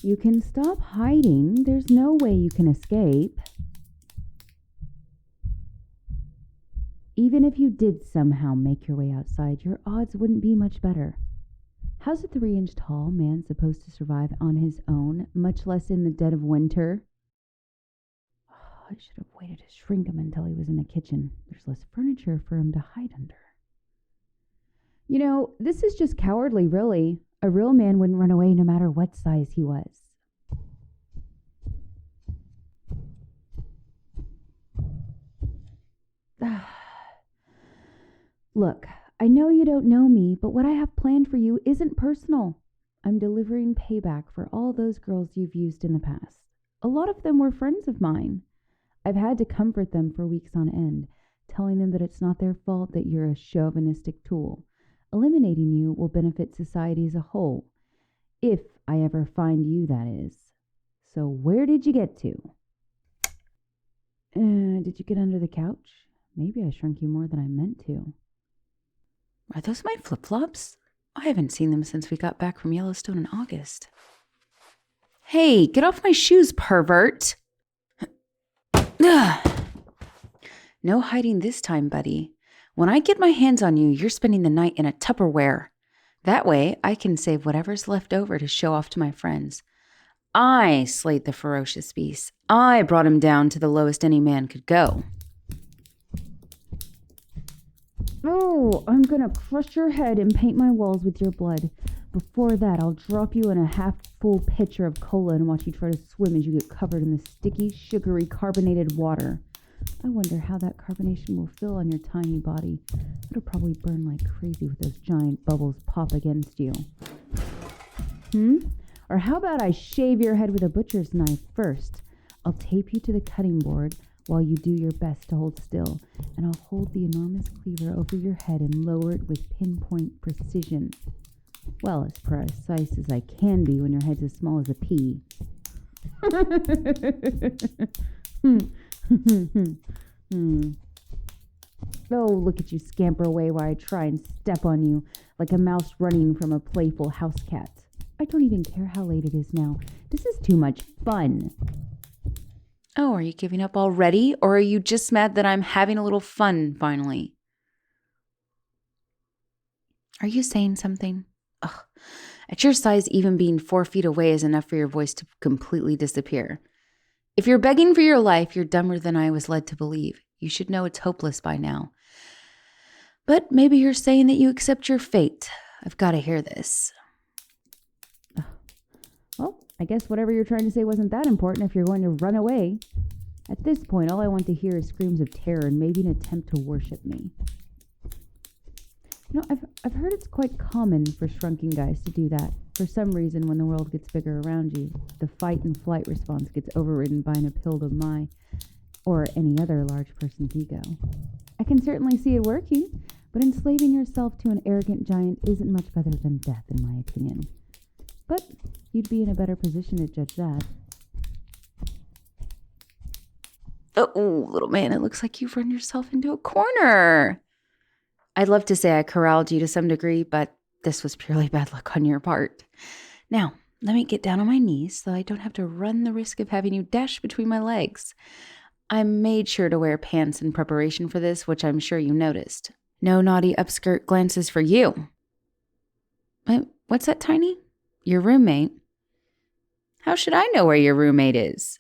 You can stop hiding. There's no way you can escape. Even if you did somehow make your way outside, your odds wouldn't be much better. How's a 3-inch tall man supposed to survive on his own, much less in the dead of winter? Oh, I should have waited to shrink him until he was in the kitchen. There's less furniture for him to hide under. You know, this is just cowardly, really. A real man wouldn't run away no matter what size he was. Look, I know you don't know me, but what I have planned for you isn't personal. I'm delivering payback for all those girls you've used in the past. A lot of them were friends of mine. I've had to comfort them for weeks on end, telling them that it's not their fault that you're a chauvinistic tool. Eliminating you will benefit society as a whole. If I ever find you, that is. So where did you get to? Did you get under the couch? Maybe I shrunk you more than I meant to. Are those my flip-flops? I haven't seen them since we got back from Yellowstone in August. Hey, get off my shoes, pervert! No hiding this time, buddy. When I get my hands on you, you're spending the night in a Tupperware. That way, I can save whatever's left over to show off to my friends. I slayed the ferocious beast. I brought him down to the lowest any man could go. Oh, I'm gonna crush your head and paint my walls with your blood. Before that, I'll drop you in a half-full pitcher of cola and watch you try to swim as you get covered in the sticky, sugary, carbonated water. I wonder how that carbonation will feel on your tiny body. It'll probably burn like crazy with those giant bubbles pop against you. Or how about I shave your head with a butcher's knife first? I'll tape you to the cutting board while you do your best to hold still, and I'll hold the enormous cleaver over your head and lower it with pinpoint precision. Well, as precise as I can be when your head's as small as a pea. Oh, look at you scamper away while I try and step on you like a mouse running from a playful house cat. I don't even care how late it is now. This is too much fun. Oh, are you giving up already? Or are you just mad that I'm having a little fun finally? Are you saying something? Ugh. At your size, even being 4 feet away is enough for your voice to completely disappear. If you're begging for your life, you're dumber than I was led to believe. You should know it's hopeless by now. But maybe you're saying that you accept your fate. I've got to hear this. Well, I guess whatever you're trying to say wasn't that important if you're going to run away. At this point, all I want to hear is screams of terror and maybe an attempt to worship me. You know, I've heard it's quite common for shrunken guys to do that. For some reason, when the world gets bigger around you, the fight and flight response gets overridden by an appeal to my or any other large person's ego. I can certainly see it working, but enslaving yourself to an arrogant giant isn't much better than death, in my opinion. But you'd be in a better position to judge that. Oh, little man, it looks like you've run yourself into a corner. I'd love to say I corralled you to some degree, but this was purely bad luck on your part. Now, let me get down on my knees so I don't have to run the risk of having you dash between my legs. I made sure to wear pants in preparation for this, which I'm sure you noticed. No naughty upskirt glances for you. What's that, Tiny? Your roommate? How should I know where your roommate is?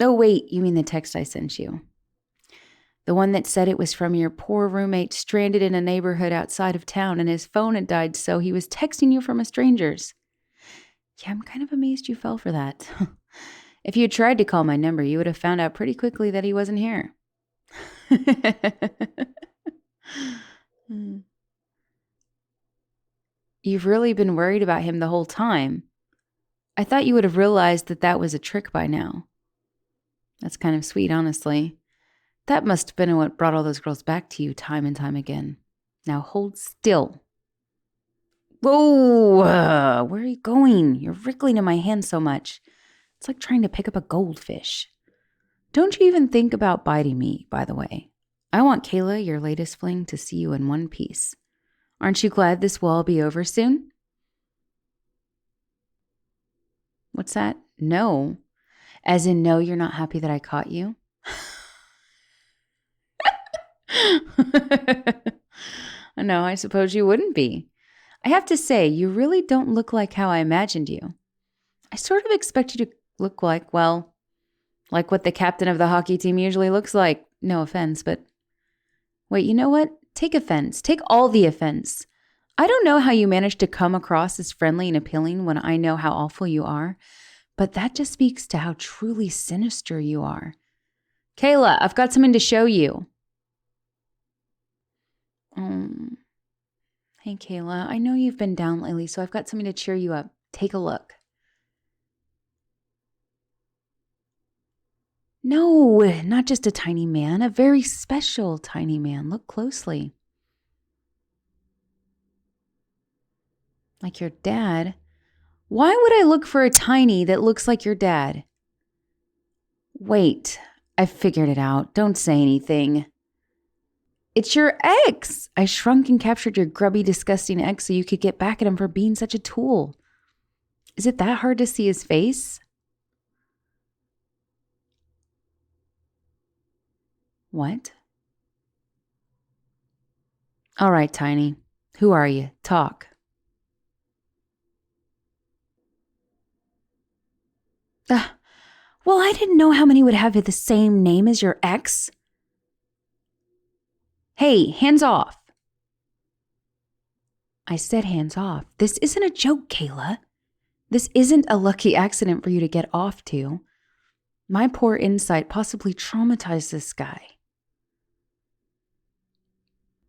Oh, wait, you mean the text I sent you. The one that said it was from your poor roommate stranded in a neighborhood outside of town and his phone had died, so he was texting you from a stranger's. Yeah, I'm kind of amazed you fell for that. If you had tried to call my number, you would have found out pretty quickly that he wasn't here. You've really been worried about him the whole time. I thought you would have realized that that was a trick by now. That's kind of sweet, honestly. That must have been what brought all those girls back to you time and time again. Now hold still. Whoa! Where are you going? You're wriggling in my hand so much. It's like trying to pick up a goldfish. Don't you even think about biting me, by the way. I want Kayla, your latest fling, to see you in one piece. Aren't you glad this will all be over soon? What's that? No. As in, no, you're not happy that I caught you? No, I suppose you wouldn't be. I have to say, you really don't look like how I imagined you. I sort of expect you to look like, well, like what the captain of the hockey team usually looks like. No offense, but wait, you know what? Take offense. Take all the offense. I don't know how you managed to come across as friendly and appealing when I know how awful you are, but that just speaks to how truly sinister you are. Kayla, I've got something to show you. Hey, Kayla, I know you've been down lately, so I've got something to cheer you up. Take a look. No, not just a tiny man, a very special tiny man. Look closely. Like your dad? Why would I look for a tiny that looks like your dad? Wait, I figured it out. Don't say anything. It's your ex. I shrunk and captured your grubby, disgusting ex so you could get back at him for being such a tool. Is it that hard to see his face? What? All right, Tiny. Who are you? Talk. Well, I didn't know how many would have the same name as your ex. Hey, hands off. I said hands off. This isn't a joke, Kayla. This isn't a lucky accident for you to get off to. My poor insight possibly traumatized this guy.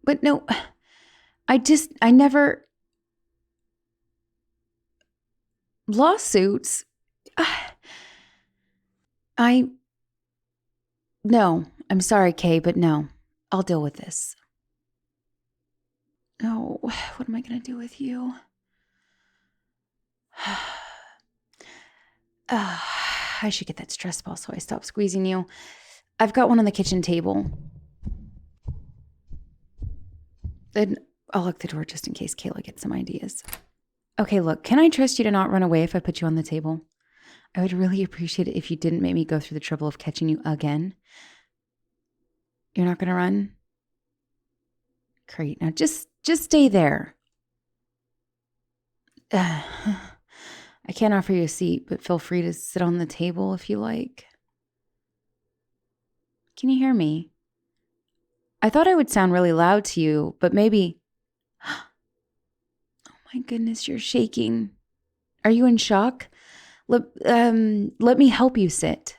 But no, I never... Lawsuits? No, I'm sorry, Kay, but no. I'll deal with this. Oh, what am I going to do with you? I should get that stress ball so I stop squeezing you. I've got one on the kitchen table. And I'll lock the door just in case Kayla gets some ideas. Okay, look, can I trust you to not run away if I put you on the table? I would really appreciate it if you didn't make me go through the trouble of catching you again. You're not going to run? Great. Now just stay there. I can't offer you a seat, but feel free to sit on the table if you like. Can you hear me? I thought I would sound really loud to you, but maybe... Oh my goodness, you're shaking. Are you in shock? Let me help you sit.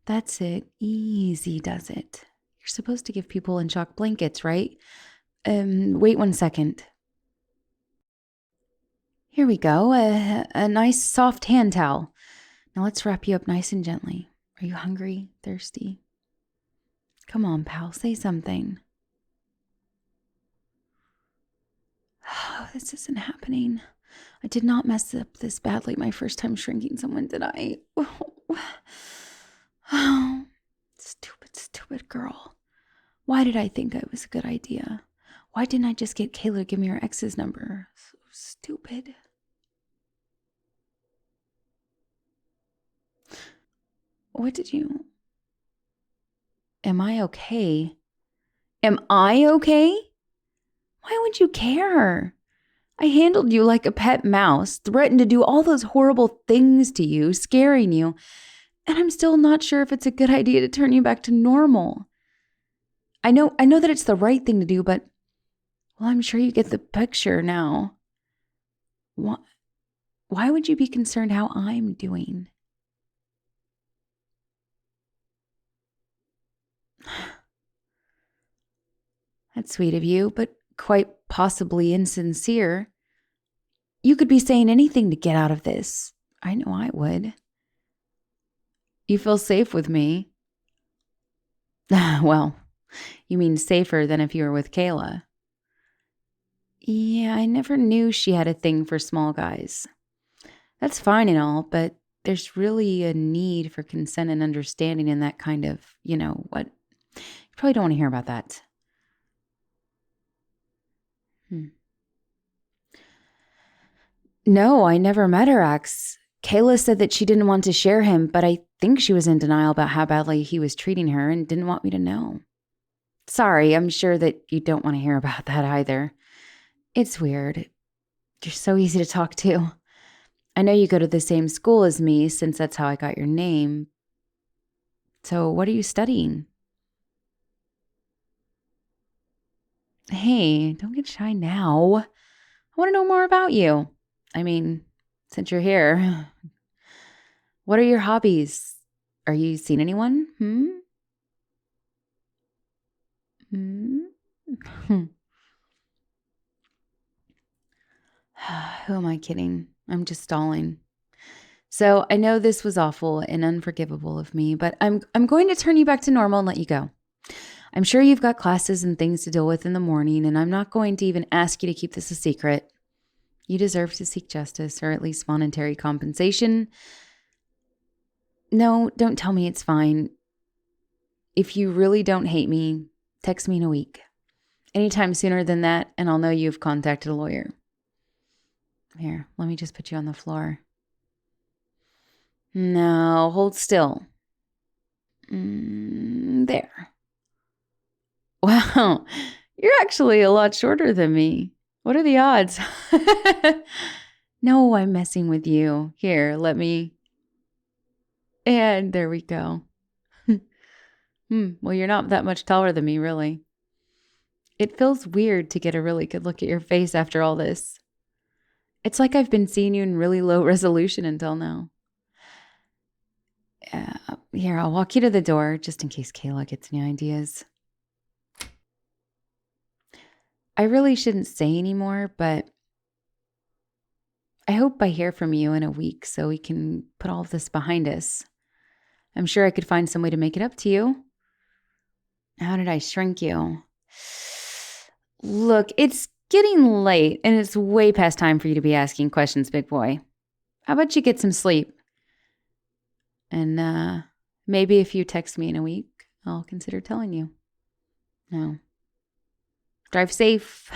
That's it. Easy does it. You're supposed to give people in shock blankets, right? Wait 1 second. Here we go. A nice soft hand towel. Now let's wrap you up nice and gently. Are you hungry? Thirsty? Come on, pal. Say something. Oh, this isn't happening. I did not mess up this badly my first time shrinking someone, did I? Oh, stupid girl. Why did I think it was a good idea? Why didn't I just get Kayla to give me her ex's number? So stupid. What did you... Am I okay? Am I okay? Why would you care? I handled you like a pet mouse, threatened to do all those horrible things to you, scaring you, and I'm still not sure if it's a good idea to turn you back to normal. I know that it's the right thing to do, but, well, I'm sure you get the picture now. Why would you be concerned how I'm doing? That's sweet of you, but quite possibly insincere. You could be saying anything to get out of this. I know I would. You feel safe with me? Well, you mean safer than if you were with Kayla. Yeah, I never knew she had a thing for small guys. That's fine and all, but there's really a need for consent and understanding in that kind of, what? You probably don't want to hear about that. No, I never met her ex. Kayla said that she didn't want to share him, but I think she was in denial about how badly he was treating her and didn't want me to know. Sorry, I'm sure that you don't want to hear about that either. It's weird. You're so easy to talk to. I know you go to the same school as me since that's how I got your name. So what are you studying? Hey, don't get shy now. I want to know more about you. I mean, since you're here, what are your hobbies? Are you seeing anyone? Hmm? Who am I kidding? I'm just stalling. So I know this was awful and unforgivable of me, but I'm going to turn you back to normal and let you go. I'm sure you've got classes and things to deal with in the morning, and I'm not going to even ask you to keep this a secret. You deserve to seek justice, or at least monetary compensation. No, don't tell me it's fine. If you really don't hate me, text me in a week. Anytime sooner than that, and I'll know you've contacted a lawyer. Here, let me just put you on the floor. No, hold still. There. Wow, you're actually a lot shorter than me. What are the odds? No, I'm messing with you. Here, let me. And there we go. Well, you're not that much taller than me, really. It feels weird to get a really good look at your face after all this. It's like I've been seeing you in really low resolution until now. Here, I'll walk you to the door just in case Kayla gets any ideas. I really shouldn't say anymore, but I hope I hear from you in a week so we can put all of this behind us. I'm sure I could find some way to make it up to you. How did I shrink you? Look, it's getting late and it's way past time for you to be asking questions, big boy. How about you get some sleep? And maybe if you text me in a week, I'll consider telling you. No. Drive safe.